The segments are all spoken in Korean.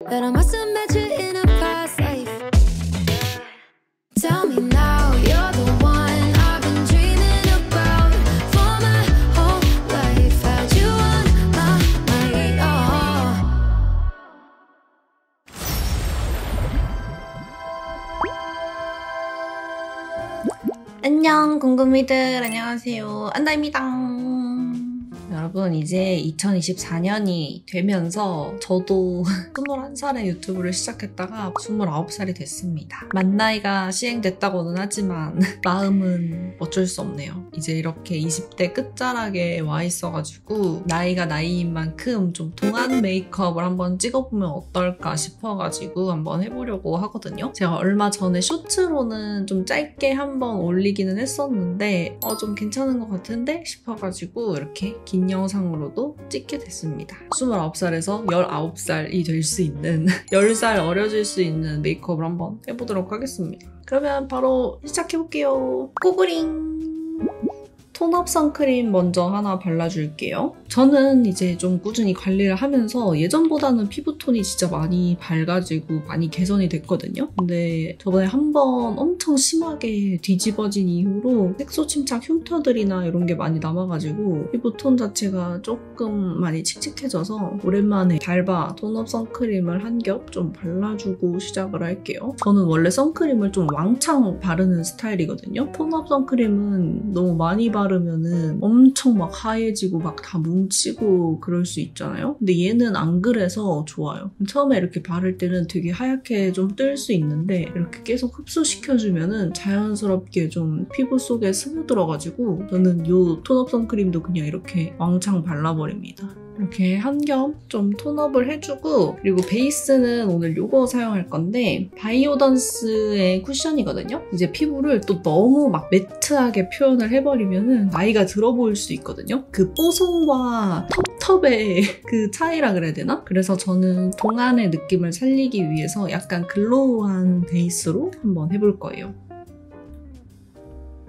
that I must have met you in a past life. Tell me now, you're the one I've been dreaming about for my whole life. Had you on my mind, 안녕 궁금이들, 안녕하세요. 안다입니다. 여러분, 이제 2024년이 되면서 저도 21살에 유튜브를 시작했다가 29살이 됐습니다. 만 나이가 시행됐다고는 하지만 마음은 어쩔 수 없네요. 이제 이렇게 20대 끝자락에 와 있어가지고 나이가 나이인 만큼 좀 동안 메이크업을 한번 찍어보면 어떨까 싶어가지고 한번 해보려고 하거든요. 제가 얼마 전에 쇼츠로는 좀 짧게 한번 올리기는 했었는데 좀 괜찮은 것 같은데 싶어가지고 이렇게 긴 영상으로도 찍게 됐습니다. 29살에서 19살이 될 수 있는 10살 어려질 수 있는 메이크업을 한번 해보도록 하겠습니다. 그러면 바로 시작해볼게요. 꼬그링! 톤업 선크림 먼저 하나 발라줄게요. 저는 이제 좀 꾸준히 관리를 하면서 예전보다는 피부톤이 진짜 많이 밝아지고 많이 개선이 됐거든요. 근데 저번에 한번 엄청 심하게 뒤집어진 이후로 색소 침착 흉터들이나 이런 게 많이 남아가지고 피부톤 자체가 조금 많이 칙칙해져서 오랜만에 달바 톤업 선크림을 한 겹 좀 발라주고 시작을 할게요. 저는 원래 선크림을 좀 왕창 바르는 스타일이거든요. 톤업 선크림은 너무 많이 바르면은 엄청 막 하얘지고 막 다 뭉치고 그럴 수 있잖아요. 근데 얘는 안 그래서 좋아요. 처음에 이렇게 바를 때는 되게 하얗게 좀 뜰 수 있는데 이렇게 계속 흡수시켜주면은 자연스럽게 좀 피부 속에 스며들어가지고 저는 이 톤업 선크림도 그냥 이렇게 왕창 발라버립니다. 이렇게 한 겹 좀 톤업을 해주고, 그리고 베이스는 오늘 이거 사용할 건데 바이오던스의 쿠션이거든요. 이제 피부를 또 너무 막 매트하게 표현을 해버리면은 나이가 들어 보일 수 있거든요. 그 뽀송과 텁텁의 그 차이라 그래야 되나? 그래서 저는 동안의 느낌을 살리기 위해서 약간 글로우한 베이스로 한번 해볼 거예요.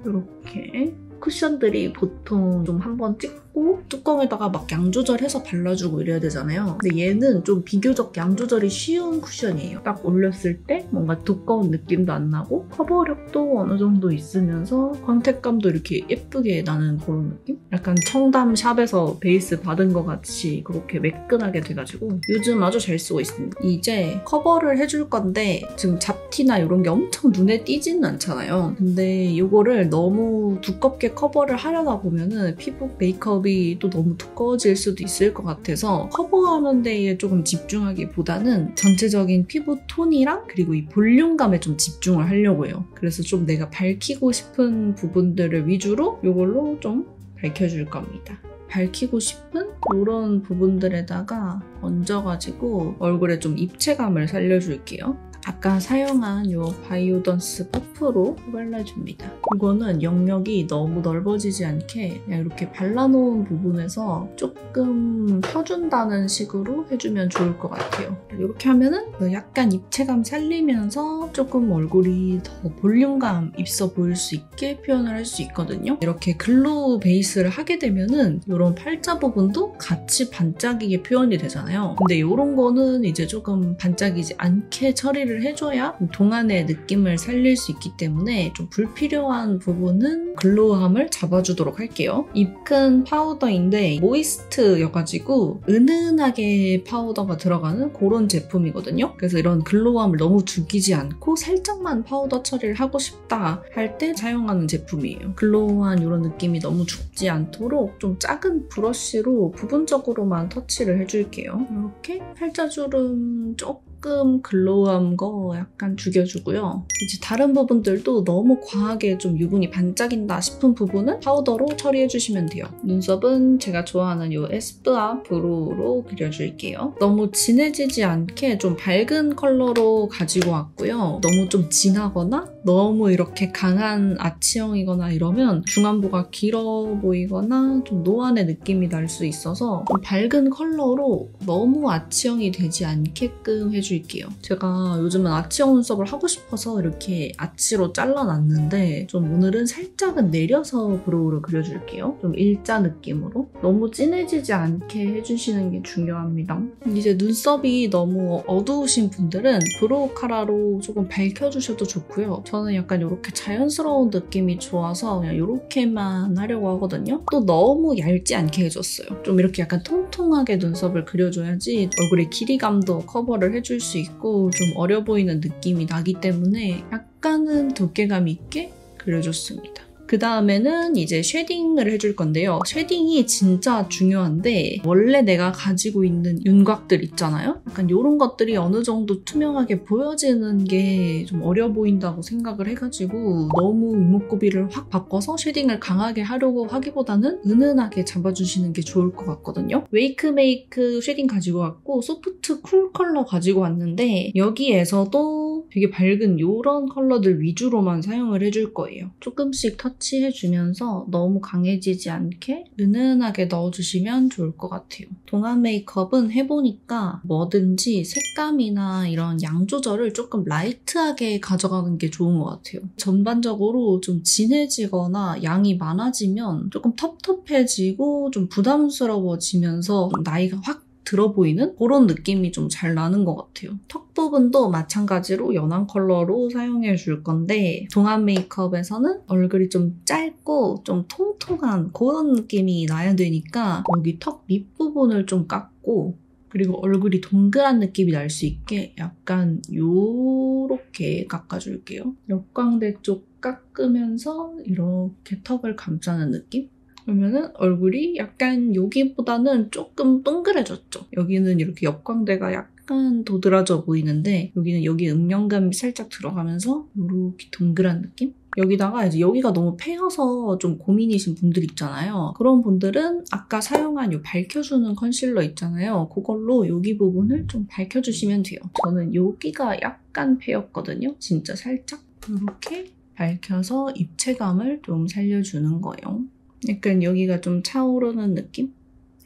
이렇게 쿠션들이 보통 좀 한번 찍고 뚜껑에다가 막 양 조절해서 발라주고 이래야 되잖아요. 근데 얘는 좀 비교적 양 조절이 쉬운 쿠션이에요. 딱 올렸을 때 뭔가 두꺼운 느낌도 안 나고 커버력도 어느 정도 있으면서 광택감도 이렇게 예쁘게 나는 그런 느낌? 약간 청담 샵에서 베이스 받은 것 같이 그렇게 매끈하게 돼가지고 요즘 아주 잘 쓰고 있습니다. 이제 커버를 해줄 건데 지금 잡티나 이런 게 엄청 눈에 띄지는 않잖아요. 근데 이거를 너무 두껍게 커버를 하려다 보면은 피부 메이크업이 또 너무 두꺼워질 수도 있을 것 같아서 커버하는 데에 조금 집중하기보다는 전체적인 피부 톤이랑 그리고 이 볼륨감에 좀 집중을 하려고 해요. 그래서 좀 내가 밝히고 싶은 부분들을 위주로 이걸로 좀 밝혀줄 겁니다. 밝히고 싶은 이런 부분들에다가 얹어가지고 얼굴에 좀 입체감을 살려줄게요. 아까 사용한 이 바이오던스 퍼프로 발라줍니다. 이거는 영역이 너무 넓어지지 않게 그냥 이렇게 발라놓은 부분에서 조금 펴준다는 식으로 해주면 좋을 것 같아요. 이렇게 하면은 약간 입체감 살리면서 조금 얼굴이 더 볼륨감 있어 보일 수 있게 표현을 할 수 있거든요. 이렇게 글로우 베이스를 하게 되면은 이런 팔자 부분도 같이 반짝이게 표현이 되잖아요. 근데 이런 거는 이제 조금 반짝이지 않게 처리를 해줘야 동안의 느낌을 살릴 수 있기 때문에 좀 불필요한 부분은 글로우함을 잡아주도록 할게요. 입큰 파우더인데 모이스트여가지고 은은하게 파우더가 들어가는 그런 제품이거든요. 그래서 이런 글로우함을 너무 죽이지 않고 살짝만 파우더 처리를 하고 싶다 할 때 사용하는 제품이에요. 글로우한 이런 느낌이 너무 죽지 않도록 좀 작은 브러쉬로 부분적으로만 터치를 해줄게요. 이렇게 팔자주름 조금 글로우한 거 약간 죽여주고요. 이제 다른 부분들도 너무 과하게 좀 유분이 반짝인다 싶은 부분은 파우더로 처리해주시면 돼요. 눈썹은 제가 좋아하는 이 에스쁘아 브루로 그려줄게요. 너무 진해지지 않게 좀 밝은 컬러로 가지고 왔고요. 너무 좀 진하거나 너무 이렇게 강한 아치형이거나 이러면 중안부가 길어 보이거나 좀 노안의 느낌이 날 수 있어서 좀 밝은 컬러로 너무 아치형이 되지 않게끔 해줄게요. 제가 요즘은 아치형 눈썹을 하고 싶어서 이렇게 아치로 잘라놨는데 좀 오늘은 살짝은 내려서 브로우를 그려줄게요. 좀 일자 느낌으로. 너무 진해지지 않게 해주시는 게 중요합니다. 이제 눈썹이 너무 어두우신 분들은 브로우 카라로 조금 밝혀주셔도 좋고요. 저는 약간 이렇게 자연스러운 느낌이 좋아서 그냥 이렇게만 하려고 하거든요. 또 너무 얇지 않게 해줬어요. 좀 이렇게 약간 통통하게 눈썹을 그려줘야지 얼굴의 길이감도 커버를 해줄 수 있고 좀 어려 보이는 느낌이 나기 때문에 약간은 두께감 있게 그려줬습니다. 그 다음에는 이제 쉐딩을 해줄 건데요. 쉐딩이 진짜 중요한데 원래 내가 가지고 있는 윤곽들 있잖아요? 약간 이런 것들이 어느 정도 투명하게 보여지는 게 좀 어려 보인다고 생각을 해가지고 너무 이목구비를 확 바꿔서 쉐딩을 강하게 하려고 하기보다는 은은하게 잡아주시는 게 좋을 것 같거든요. 웨이크메이크 쉐딩 가지고 왔고 소프트 쿨 컬러 가지고 왔는데 여기에서도 되게 밝은 이런 컬러들 위주로만 사용을 해줄 거예요. 조금씩 터치해주면서 너무 강해지지 않게 은은하게 넣어주시면 좋을 것 같아요. 동안 메이크업은 해보니까 뭐든지 색감이나 이런 양 조절을 조금 라이트하게 가져가는 게 좋은 것 같아요. 전반적으로 좀 진해지거나 양이 많아지면 조금 텁텁해지고 좀 부담스러워지면서 좀 나이가 확 들어 보이는 그런 느낌이 좀 잘 나는 것 같아요. 턱 부분도 마찬가지로 연한 컬러로 사용해 줄 건데 동안 메이크업에서는 얼굴이 좀 짧고 좀 통통한 그런 느낌이 나야 되니까 여기 턱 밑부분을 좀 깎고 그리고 얼굴이 동그란 느낌이 날 수 있게 약간 요렇게 깎아줄게요. 역광대 쪽 깎으면서 이렇게 턱을 감싸는 느낌? 그러면은 얼굴이 약간 여기보다는 조금 동그래졌죠. 여기는 이렇게 옆광대가 약간 도드라져 보이는데 여기는 여기 음영감이 살짝 들어가면서 이렇게 동그란 느낌? 여기다가 이제 여기가 너무 패여서 좀 고민이신 분들 있잖아요. 그런 분들은 아까 사용한 이 밝혀주는 컨실러 있잖아요. 그걸로 여기 부분을 좀 밝혀주시면 돼요. 저는 여기가 약간 패였거든요. 진짜 살짝 이렇게 밝혀서 입체감을 좀 살려주는 거예요. 약간 여기가 좀 차오르는 느낌?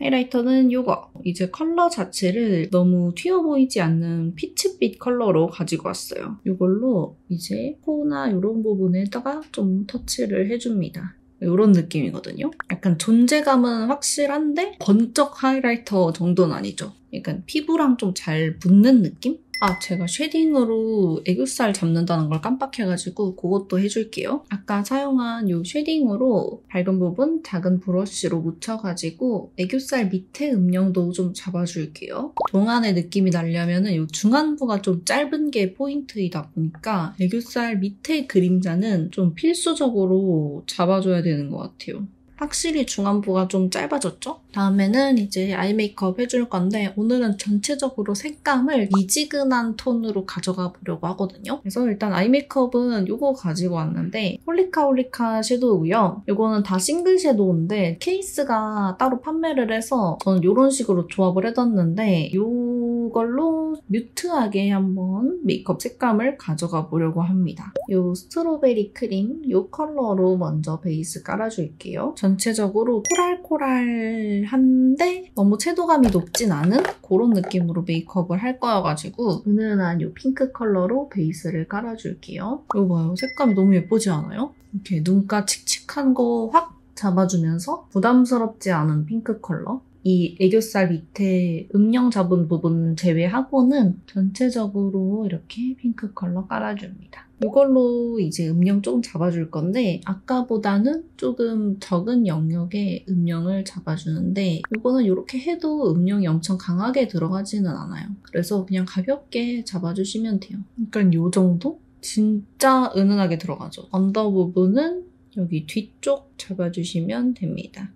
하이라이터는 이거. 이제 컬러 자체를 너무 튀어 보이지 않는 피치빛 컬러로 가지고 왔어요. 이걸로 이제 코나 이런 부분에다가 좀 터치를 해줍니다. 이런 느낌이거든요. 약간 존재감은 확실한데 번쩍 하이라이터 정도는 아니죠. 약간 피부랑 좀 잘 붙는 느낌? 아, 제가 쉐딩으로 애교살 잡는다는 걸 깜빡해가지고 그것도 해줄게요. 아까 사용한 이 쉐딩으로 밝은 부분 작은 브러쉬로 묻혀가지고 애교살 밑에 음영도 좀 잡아줄게요. 동안의 느낌이 나려면 이 중안부가 좀 짧은 게 포인트이다 보니까 애교살 밑에 그림자는 좀 필수적으로 잡아줘야 되는 것 같아요. 확실히 중안부가 좀 짧아졌죠? 다음에는 이제 아이 메이크업 해줄 건데 오늘은 전체적으로 색감을 미지근한 톤으로 가져가 보려고 하거든요. 그래서 일단 아이 메이크업은 이거 가지고 왔는데 홀리카 섀도우고요. 이거는 다 싱글 섀도우인데 케이스가 따로 판매를 해서 저는 이런 식으로 조합을 해뒀는데 이걸로 뮤트하게 한번 메이크업 색감을 가져가 보려고 합니다. 이 스트로베리 크림 이 컬러로 먼저 베이스 깔아줄게요. 전체적으로 코랄한데 너무 채도감이 높진 않은 그런 느낌으로 메이크업을 할 거여가지고 은은한 이 핑크 컬러로 베이스를 깔아줄게요. 이거 봐요. 색감이 너무 예쁘지 않아요? 이렇게 눈가 칙칙한 거 확 잡아주면서 부담스럽지 않은 핑크 컬러. 이 애교살 밑에 음영 잡은 부분 제외하고는 전체적으로 이렇게 핑크 컬러 깔아줍니다. 이걸로 이제 음영 조금 잡아줄 건데 아까보다는 조금 적은 영역의 음영을 잡아주는데 이거는 이렇게 해도 음영이 엄청 강하게 들어가지는 않아요. 그래서 그냥 가볍게 잡아주시면 돼요. 그러니까 이 정도? 진짜 은은하게 들어가죠. 언더 부분은 여기 뒤쪽 잡아주시면 됩니다.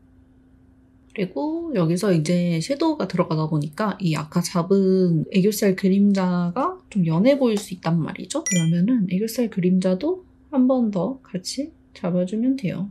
그리고 여기서 이제 섀도우가 들어가다 보니까 이 아까 잡은 애교살 그림자가 좀 연해 보일 수 있단 말이죠. 그러면은 애교살 그림자도 한 번 더 같이 잡아주면 돼요.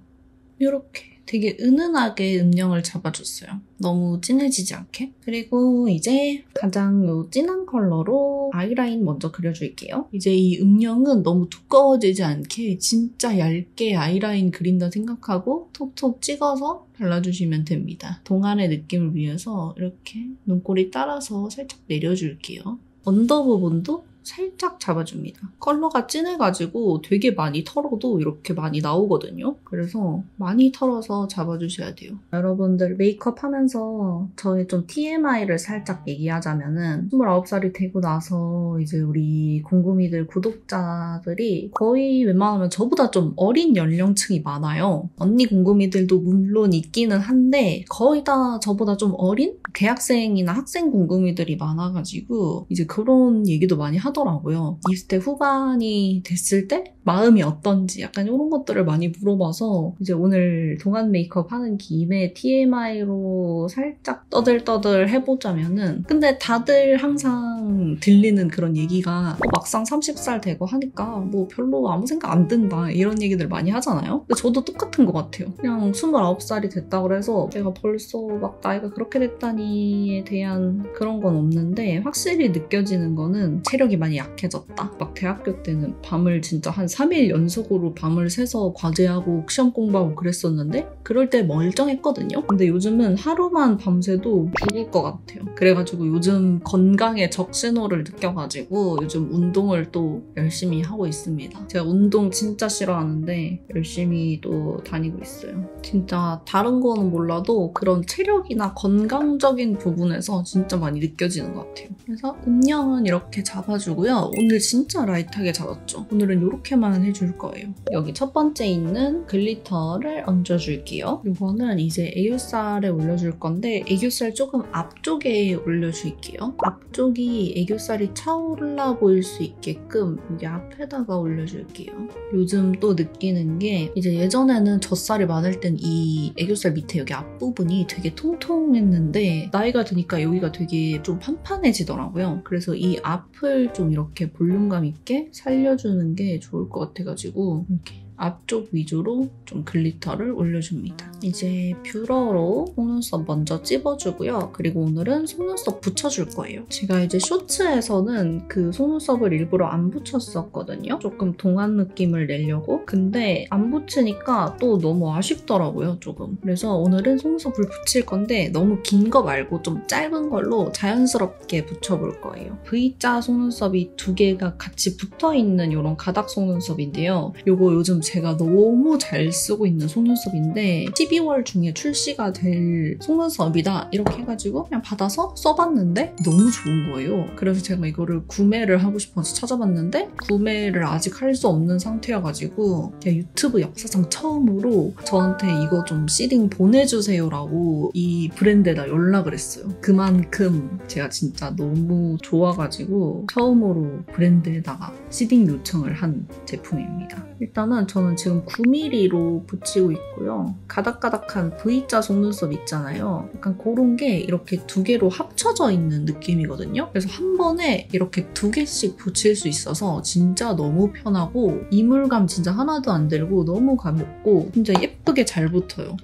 이렇게 되게 은은하게 음영을 잡아줬어요. 너무 진해지지 않게. 그리고 이제 가장 요 진한 컬러로 아이라인 먼저 그려줄게요. 이제 이 음영은 너무 두꺼워지지 않게 진짜 얇게 아이라인 그린다 생각하고 톡톡 찍어서 발라주시면 됩니다. 동안의 느낌을 위해서 이렇게 눈꼬리 따라서 살짝 내려줄게요. 언더 부분도 살짝 잡아줍니다. 컬러가 진해가지고 되게 많이 털어도 이렇게 많이 나오거든요. 그래서 많이 털어서 잡아주셔야 돼요. 여러분들 메이크업 하면서 저의 좀 TMI를 살짝 얘기하자면은 29살이 되고 나서 이제 우리 공구미들 구독자들이 거의 웬만하면 저보다 좀 어린 연령층이 많아요. 언니 공구미들도 물론 있기는 한데 거의 다 저보다 좀 어린 대학생이나 학생 공구미들이 많아가지고 이제 그런 얘기도 많이 하더라고요. 20대 후반이 됐을 때 마음이 어떤지 약간 이런 것들을 많이 물어봐서 이제 오늘 동안 메이크업 하는 김에 TMI로 살짝 떠들떠들 해보자면은 근데 다들 항상 들리는 그런 얘기가 막상 30살 되고 하니까 뭐 별로 아무 생각 안 든다 이런 얘기들 많이 하잖아요. 근데 저도 똑같은 것 같아요. 그냥 29살이 됐다고 해서 제가 벌써 막 나이가 그렇게 됐다니에 대한 그런 건 없는데 확실히 느껴지는 거는 체력이 많이 약해졌다. 막 대학교 때는 밤을 진짜 한 3일 연속으로 밤을 새서 과제하고 시험 공부하고 그랬었는데 그럴 때 멀쩡했거든요. 근데 요즘은 하루만 밤새도 죽을 것 같아요. 그래가지고 요즘 건강에 적신호를 느껴가지고 요즘 운동을 또 열심히 하고 있습니다. 제가 운동 진짜 싫어하는데 열심히 또 다니고 있어요. 진짜 다른 거는 몰라도 그런 체력이나 건강적인 부분에서 진짜 많이 느껴지는 것 같아요. 그래서 음영은 이렇게 잡아주고요. 오늘 진짜 라이트하게 잡았죠. 오늘은 이렇게만 해줄 거예요. 여기 첫 번째 있는 글리터를 얹어줄게요. 이거는 이제 애교살에 올려줄 건데 애교살 조금 앞쪽에 올려줄게요. 앞쪽이 애교살이 차올라 보일 수 있게끔 여기 앞에다가 올려줄게요. 요즘 또 느끼는 게 이제 예전에는 젖살이 많을 땐 이 애교살 밑에 여기 앞부분이 되게 통통했는데 나이가 드니까 여기가 되게 좀 판판해지더라고요. 그래서 이 앞을 좀 이렇게 볼륨감 있게 살려주는 게 좋을 것 같아가지고 이렇게 앞쪽 위주로 좀 글리터를 올려줍니다. 이제 뷰러로 속눈썹 먼저 찝어주고요. 그리고 오늘은 속눈썹 붙여줄 거예요. 제가 이제 쇼츠에서는 그 속눈썹을 일부러 안 붙였었거든요. 조금 동안 느낌을 내려고. 근데 안 붙이니까 또 너무 아쉽더라고요, 조금. 그래서 오늘은 속눈썹을 붙일 건데 너무 긴 거 말고 좀 짧은 걸로 자연스럽게 붙여볼 거예요. V자 속눈썹이 두 개가 같이 붙어있는 이런 가닥 속눈썹인데요. 요거 요즘 제가 너무 잘 쓰고 있는 속눈썹인데 12월 중에 출시가 될 속눈썹이다 이렇게 해가지고 그냥 받아서 써봤는데 너무 좋은 거예요. 그래서 제가 이거를 구매를 하고 싶어서 찾아봤는데 구매를 아직 할 수 없는 상태여가지고 그냥 유튜브 역사상 처음으로 저한테 이거 좀 시딩 보내주세요라고 이 브랜드에다 연락을 했어요. 그만큼 제가 진짜 너무 좋아가지고 처음으로 브랜드에다가 시딩 요청을 한 제품입니다. 일단은 저는 지금 9mm로 붙이고 있고요. 가닥가닥한 V자 속눈썹 있잖아요. 약간 그런 게 이렇게 두 개로 합쳐져 있는 느낌이거든요. 그래서 한 번에 이렇게 두 개씩 붙일 수 있어서 진짜 너무 편하고 이물감 진짜 하나도 안 들고 너무 가볍고 진짜 예쁘게 잘 붙어요.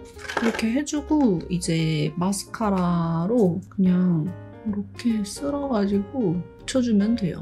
이렇게 해주고 이제 마스카라로 그냥 이렇게 쓸어가지고 붙여주면 돼요.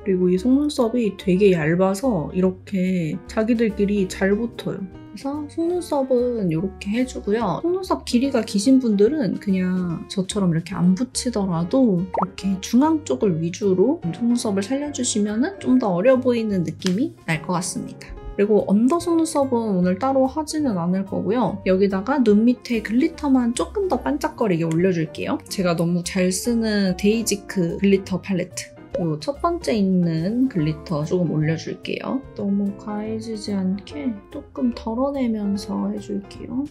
그리고 이 속눈썹이 되게 얇아서 이렇게 자기들끼리 잘 붙어요. 그래서 속눈썹은 이렇게 해주고요. 속눈썹 길이가 기신 분들은 그냥 저처럼 이렇게 안 붙이더라도 이렇게 중앙 쪽을 위주로 속눈썹을 살려주시면 좀 더 어려 보이는 느낌이 날 것 같습니다. 그리고 언더 속눈썹은 오늘 따로 하지는 않을 거고요. 여기다가 눈 밑에 글리터만 조금 더 반짝거리게 올려줄게요. 제가 너무 잘 쓰는 데이지크 글리터 팔레트. 이 첫 번째 있는 글리터 조금 올려줄게요. 너무 가해지지 않게 조금 덜어내면서 해줄게요.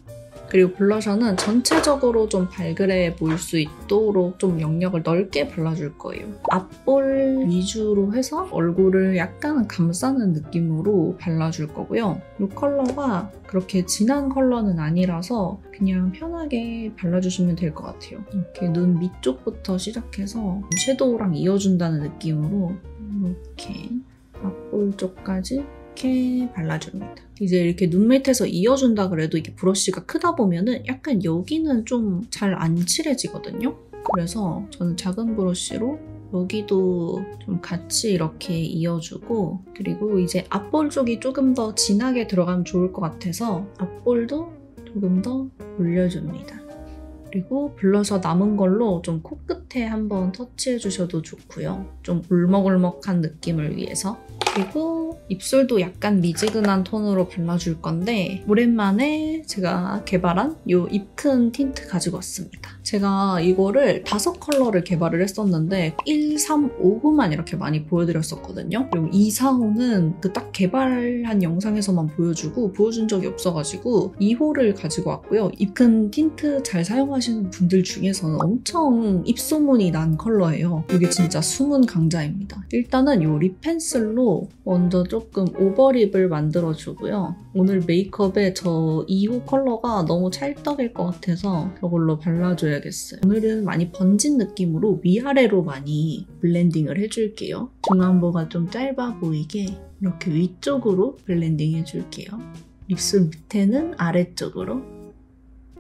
그리고 블러셔는 전체적으로 좀 발그레 보일 수 있도록 좀 영역을 넓게 발라줄 거예요. 앞볼 위주로 해서 얼굴을 약간 감싸는 느낌으로 발라줄 거고요. 이 컬러가 그렇게 진한 컬러는 아니라서 그냥 편하게 발라주시면 될 것 같아요. 이렇게 눈 밑쪽부터 시작해서 섀도우랑 이어준다는 느낌으로 이렇게 앞볼 쪽까지 이렇게 발라줍니다. 이제 이렇게 눈 밑에서 이어준다 그래도 이게 브러쉬가 크다 보면은 약간 여기는 좀 잘 안 칠해지거든요. 그래서 저는 작은 브러쉬로 여기도 좀 같이 이렇게 이어주고, 그리고 이제 앞볼 쪽이 조금 더 진하게 들어가면 좋을 것 같아서 앞볼도 조금 더 올려줍니다. 그리고 블러셔 남은 걸로 좀 코끝에 한번 터치해 주셔도 좋고요. 좀 울먹울먹한 느낌을 위해서. 그리고 입술도 약간 미지근한 톤으로 발라줄 건데 오랜만에 제가 개발한 이 입큰 틴트 가지고 왔습니다. 제가 이거를 5컬러를 개발을 했었는데 1, 3, 5호만 이렇게 많이 보여드렸었거든요. 그리고 2, 4호는 그 딱 개발한 영상에서만 보여준 적이 없어가지고 2호를 가지고 왔고요. 입큰 틴트 잘 사용하시는 분들 중에서는 엄청 입소문이 난 컬러예요. 이게 진짜 숨은 강자입니다. 일단은 이 립 펜슬로 먼저 조금 오버립을 만들어주고요. 오늘 메이크업에 저 2호 컬러가 너무 찰떡일 것 같아서 저걸로 발라줘야겠어요. 오늘은 많이 번진 느낌으로 위아래로 많이 블렌딩을 해줄게요. 중안부가 좀 짧아 보이게 이렇게 위쪽으로 블렌딩 해줄게요. 입술 밑에는 아래쪽으로.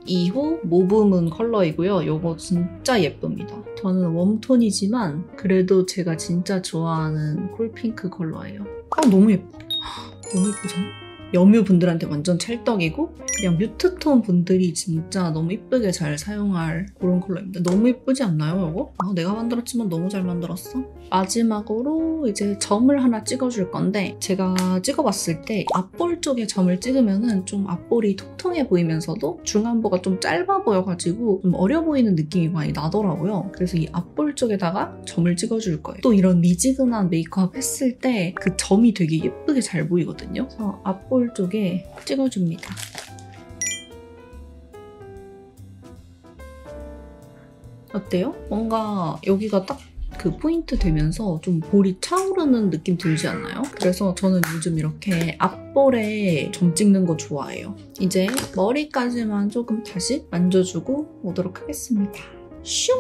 2호 모브문 컬러이고요. 이거 진짜 예쁩니다. 저는 웜톤이지만 그래도 제가 진짜 좋아하는 쿨핑크 컬러예요. 너무 예뻐. 너무 예쁘죠? 여뮤 분들한테 완전 찰떡이고 그냥 뮤트톤 분들이 진짜 너무 이쁘게 잘 사용할 그런 컬러입니다. 너무 예쁘지 않나요, 이거? 내가 만들었지만 너무 잘 만들었어. 마지막으로 이제 점을 하나 찍어줄 건데 제가 찍어봤을 때 앞볼 쪽에 점을 찍으면은 좀 앞볼이 통통해 보이면서도 중안부가 좀 짧아 보여가지고 좀 어려 보이는 느낌이 많이 나더라고요. 그래서 이 앞볼 쪽에다가 점을 찍어줄 거예요. 또 이런 미지근한 메이크업 했을 때 그 점이 되게 예쁘게 잘 보이거든요. 그래서 앞볼 쪽에 찍어줍니다. 어때요? 뭔가 여기가 딱 그 포인트 되면서 좀 볼이 차오르는 느낌 들지 않나요? 그래서 저는 요즘 이렇게 앞볼에 점 찍는 거 좋아해요. 이제 머리까지만 조금 다시 만져주고 오도록 하겠습니다. 슝!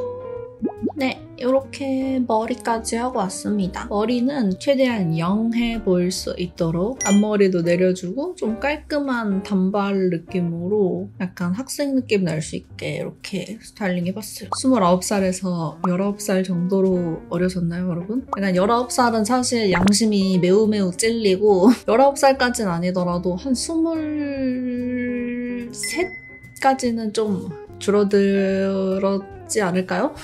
네, 이렇게 머리까지 하고 왔습니다. 머리는 최대한 영해 보일 수 있도록 앞머리도 내려주고 좀 깔끔한 단발 느낌으로 약간 학생 느낌 날 수 있게 이렇게 스타일링 해봤어요. 29살에서 19살 정도로 어려졌나요, 여러분? 약간 19살은 사실 양심이 매우 찔리고 19살까지는 아니더라도 한 23까지는 좀 줄어들었지 않을까요?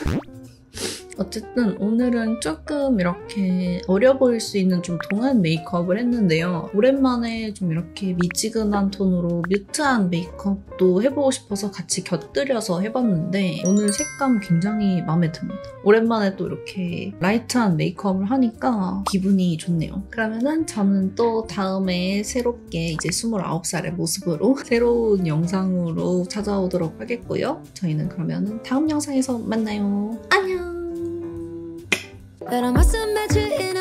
어쨌든 오늘은 조금 이렇게 어려 보일 수 있는 좀 동안 메이크업을 했는데요. 오랜만에 좀 이렇게 미지근한 톤으로 뮤트한 메이크업도 해보고 싶어서 같이 곁들여서 해봤는데 오늘 색감 굉장히 마음에 듭니다. 오랜만에 또 이렇게 라이트한 메이크업을 하니까 기분이 좋네요. 그러면은 저는 또 다음에 새롭게 이제 29살의 모습으로 새로운 영상으로 찾아오도록 하겠고요. 저희는 그러면은 다음 영상에서 만나요. 안녕! But I must have met you in